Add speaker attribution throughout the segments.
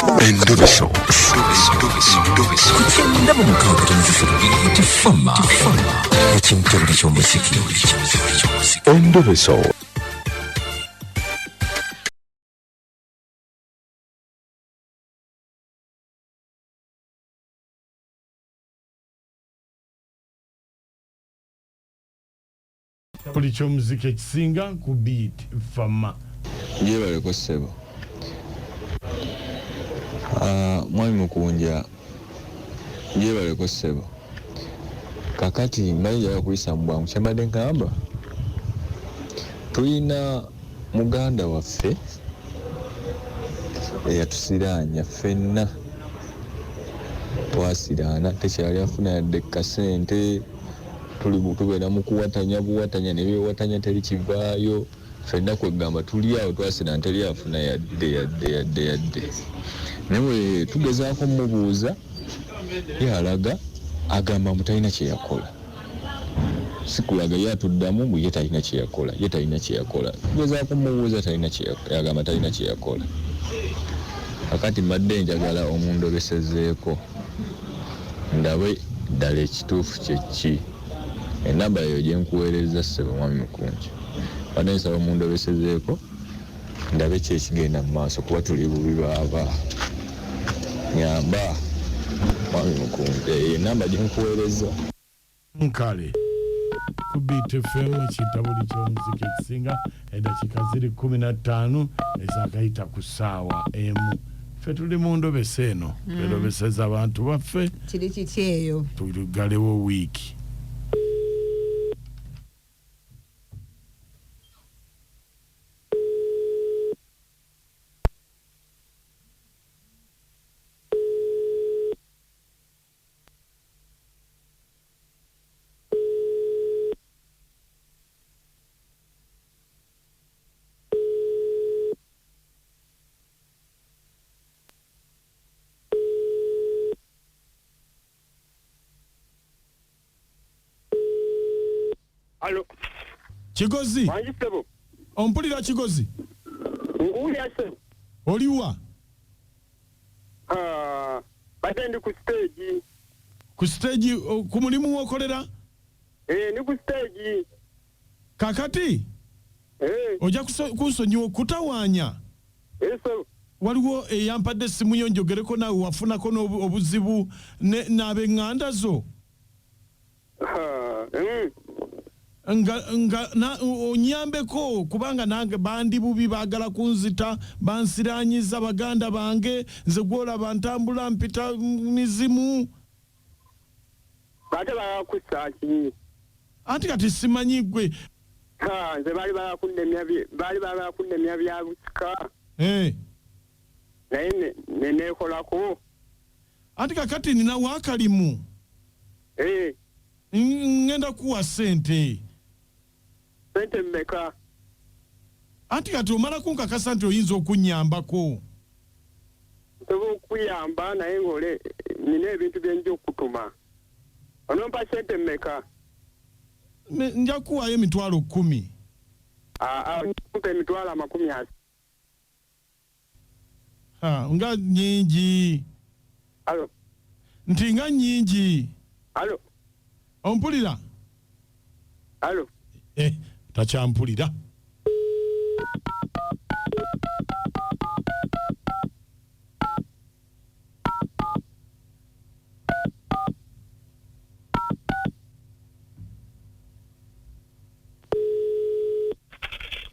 Speaker 1: Endobeso.
Speaker 2: Kugenda mu mukaaga tifama ekintu buli ky'omuziki.
Speaker 1: Endobeso.
Speaker 3: Buli ky'omuziki ekisinga ku beat fama.
Speaker 4: Yeebale ko ssebo. Mwami Mukunja yeebale ko ssebo. Kakati mbayinza yakuyisa mu bwangu kyembadde nkamba. Tulina Muganda waffe eyatusiraanya ffenna. Twasiraana tekyali afuna yadde kasente. Tubeera mu kuwatanya buwatanya ne byewatanya teri kivaayo. Ffenna kwegamba tuli awo twasiraana teri afuna yadde. Naye tugezaako mubuuza yalaga agamba mutalina kye yakola. Sikulaga yatuddamu mbu ye talina kye yakola. Tugezaako mubuuza yagamba talina kye yakola. Kakati mbadde njagala omundobesezeeko ndabe ddala ekituufu kye ki. Enamba yo gye nkuweereza ssebo mwami Mukunja. Badde nsaba omundobesezeeko ndabe ki ekigenda mu maaso kuba tuli bubi baaba. Nyamba mwami Mukunja enamba gye nkuweereza.
Speaker 3: Nkale ku Beat FM ekitabuli ky'omuziki ekisinga eddakiika 15 ezakayita ku ssaawa emu. Ffe tuli mu ndobese eno twendobeseza abantu baffe
Speaker 5: kiri kiki eyo
Speaker 3: tugalewo wiiki.
Speaker 6: Allo.
Speaker 3: Kigozi.
Speaker 6: Wange ssebo.
Speaker 3: Ompulira Kigozi?
Speaker 6: Nguwulira ssebo.
Speaker 3: Oliwa?
Speaker 6: Badde ndi ku stage.
Speaker 3: Ku stage ku mulimu okolera?
Speaker 6: Ndi ku stage.
Speaker 3: Kakati? Ojja kunsonyiwa okutawaanya.
Speaker 6: Ssebo.
Speaker 3: Waliwo eyampadde essimu yo njogereko naawe wafunako n'obuzibu n'ab'eŋŋanda zo? Nga onyambeko kubanga nange bandi bubi baagala kunzita bansiraanyiza baganda bange nze gwolaba ntambula mpita mizimu.
Speaker 6: Bate bagakussa ki?
Speaker 3: Anti kati simanyi gwe.
Speaker 6: Nze baali baagala kunnemya bya busika. Naye neekolako.
Speaker 3: Anti kakati nina waakalimu. Ngenda kuwa sente.
Speaker 6: Sente mmeka?
Speaker 3: Anti kati omala kunkakasa nti oyinza okunnyambako.
Speaker 6: Nsobola okuyamba naye ng'ole nina ebintu bye nja okutuma. Onompa sente mmeka?
Speaker 3: Nja kuwaayo emitwalo 10.
Speaker 6: Kumpa emitwalo 50.
Speaker 3: Nga nnyingi.
Speaker 6: Allo.
Speaker 3: Nti nga nnyingi.
Speaker 6: Allo.
Speaker 3: Ompulira?
Speaker 6: Allo.
Speaker 3: Takyampulira.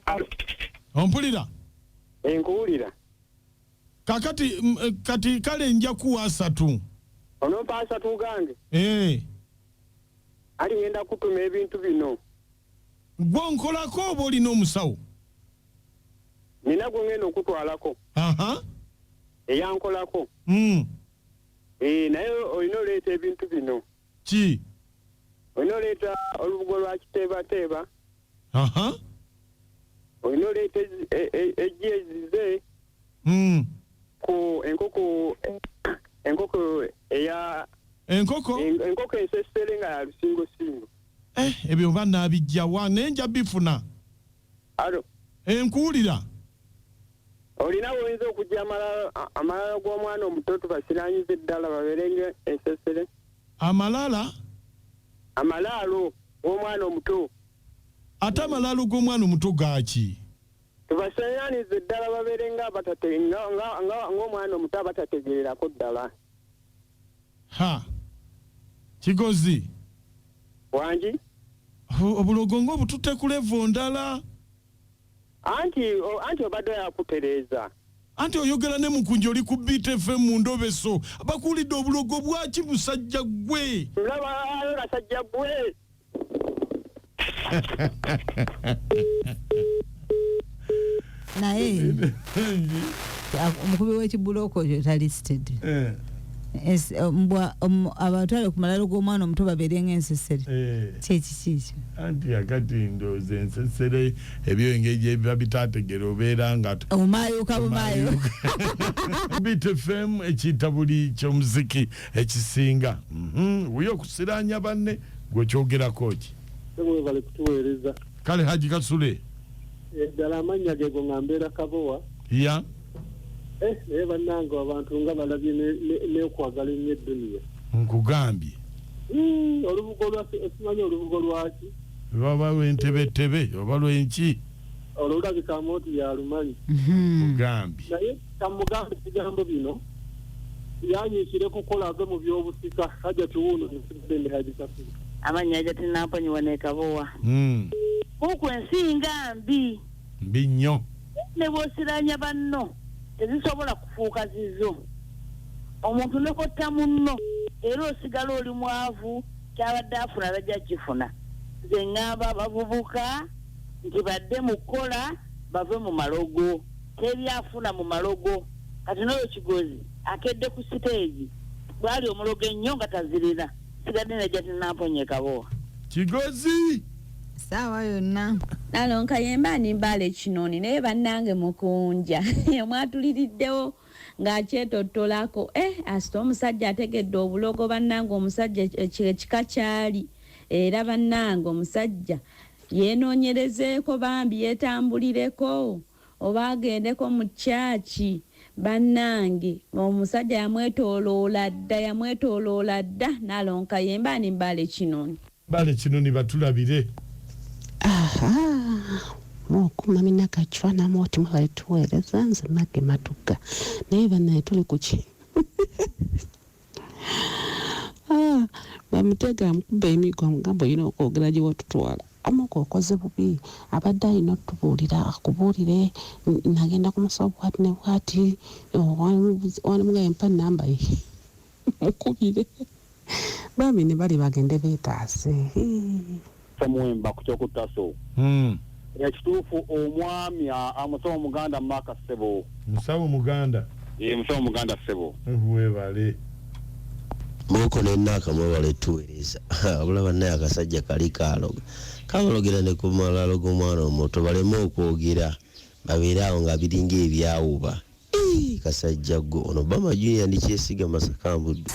Speaker 6: Allo.
Speaker 3: Ompulira?
Speaker 6: Nkuwulira.
Speaker 3: Kakati kati kale nja kuwa 3.
Speaker 6: Onompa 3 gange? Ali ngenda kutuma ebintu bino.
Speaker 3: Gwe nkolako oba olina omusawo?
Speaker 6: Nina gwe ngenda okutwalako. Eyankolako. Naye olina oleeta ebintu bino.
Speaker 3: Ki?
Speaker 6: Olina oleeta olubugo lwa kiteebateeba. Olina oleeta ejjeezize. Ku enkoko eya
Speaker 3: Enkoko?
Speaker 6: Enkoko ensessere nga ya lusingo.
Speaker 3: Ebyo oba naabijja wa nenja bifuna.
Speaker 6: Allo.
Speaker 3: Nkuwulira.
Speaker 6: olina oyinza okujja amalala g'omwana omuto tubasiranyiza eddala baberenge Ensessere.
Speaker 3: Amalala
Speaker 6: Amalaalo g'omwana omuto.
Speaker 3: Ate amalaalo g'omwana omuto gaaki?
Speaker 6: Tubasiranyiza eddala baberenga ng'omwana omuto abatategeerako ddala.
Speaker 3: Ha Kigozi
Speaker 6: Wange
Speaker 3: obulogo ng'obututte ku levo ndala.
Speaker 6: Anti obadde yakutereeza.
Speaker 3: Anti oyogera ne Mukunja oli ku BTF mu Endobeso. Abakuulidde obulogo bwaki musajja gwe?
Speaker 6: Ndaba basajja gwe.
Speaker 5: Naye omukubi w'ekibuloko kyo ta listed. Mbwa abatwale ku malalo g'omwana omuto babeerenga Ensessere. Kyekikyo.
Speaker 3: Anti akati ndowooza Ensessere ebyo engeri gye bitategera obeera nga
Speaker 5: omayuka bumayo.
Speaker 3: BTFM ekiyita buli ky'omuziki ekisinga. Wuyo okusiraanya banne gwe kyogerako ki?
Speaker 7: Sebwe bali kutuweereza.
Speaker 3: Kale Haji Kasule.
Speaker 7: Eddala amannya ge go ngambeera Kabowa.
Speaker 3: Ya.
Speaker 7: Naye bannange abantu nga balabye n'okwagala ennyo edduniya.
Speaker 3: Nkugambye.
Speaker 7: Olubugo osimanyi olubugo lwaki?
Speaker 3: Baba lw'entebetebe oba lw'enki?
Speaker 7: Olulabika mooti yalumanyi.
Speaker 3: Mugambye.
Speaker 7: Naye kamugambe ebigambo bino yanyiikire kukola ave mu by'obusika hajja tuwuno nsibende Haji Kasule.
Speaker 8: Amannya ge tinampanyiwa ne Kabowa. Kuku ensinga mbi.
Speaker 3: Mbi nnyo.
Speaker 8: Ne bw'osiranya banno tezisobola kufuuka zizo. Omuntu ne kotta munno era osigala oli mwavu kyabadde afuna bajja kifuna. Nze ngamba abavubuka nti badde mu kukola bave mu malogo. Teri afuna mu malogo. Kati n'oyo Kigozi akedde ku siteegi bwali omulogo ennyo nga tazirira. Sigadde nejja tinamponye Kabowa.
Speaker 3: Kigozi
Speaker 5: Sawa yonna.
Speaker 9: Nalonka yembani mbale kinoni naye bannange Mukunja mwatuliriddewo ng'akyetottolako asita omusajja ategedde obulogo bannange omusajja ekika kyali era bannange omusajja yeenoonyerezeeko bambi yeetambulireko oba agendeko mu kyaki bannange omusajja yamwetooloola dda Nalonka yembani mbale kinoni.
Speaker 3: Bale kinoni batulabire.
Speaker 10: Mukuma minaka chwana moti mwali tuweereza nze Nange matuka naye bannaye tuli kuki bamutega amukubba emigo amugambo yina okwogera gye watutwala amoko okoze bubi abadde alina otubuulira akubuulire nagenda ku musawo bwati ne bwati wanamuga empa namba ye mukubire bami ne bali bagende beetaase
Speaker 7: Samuemba kukyokutaso. Ekituufu omwami amusawo Muganda Maka Sebo.
Speaker 3: Musawo Muganda.
Speaker 7: Musawo Muganda Sebo.
Speaker 3: Webale.
Speaker 11: Moko n'ennaaka mwebale tuweereza. Abulaba naye akasajja kali kaaloga. Kabalogera ne ku malalo g'omwana omuto baleme okwogera. Babeere awo nga biringa ebyawuba. Kasajja ggo ono Bama Junior ndi kyesiga Masakambudde.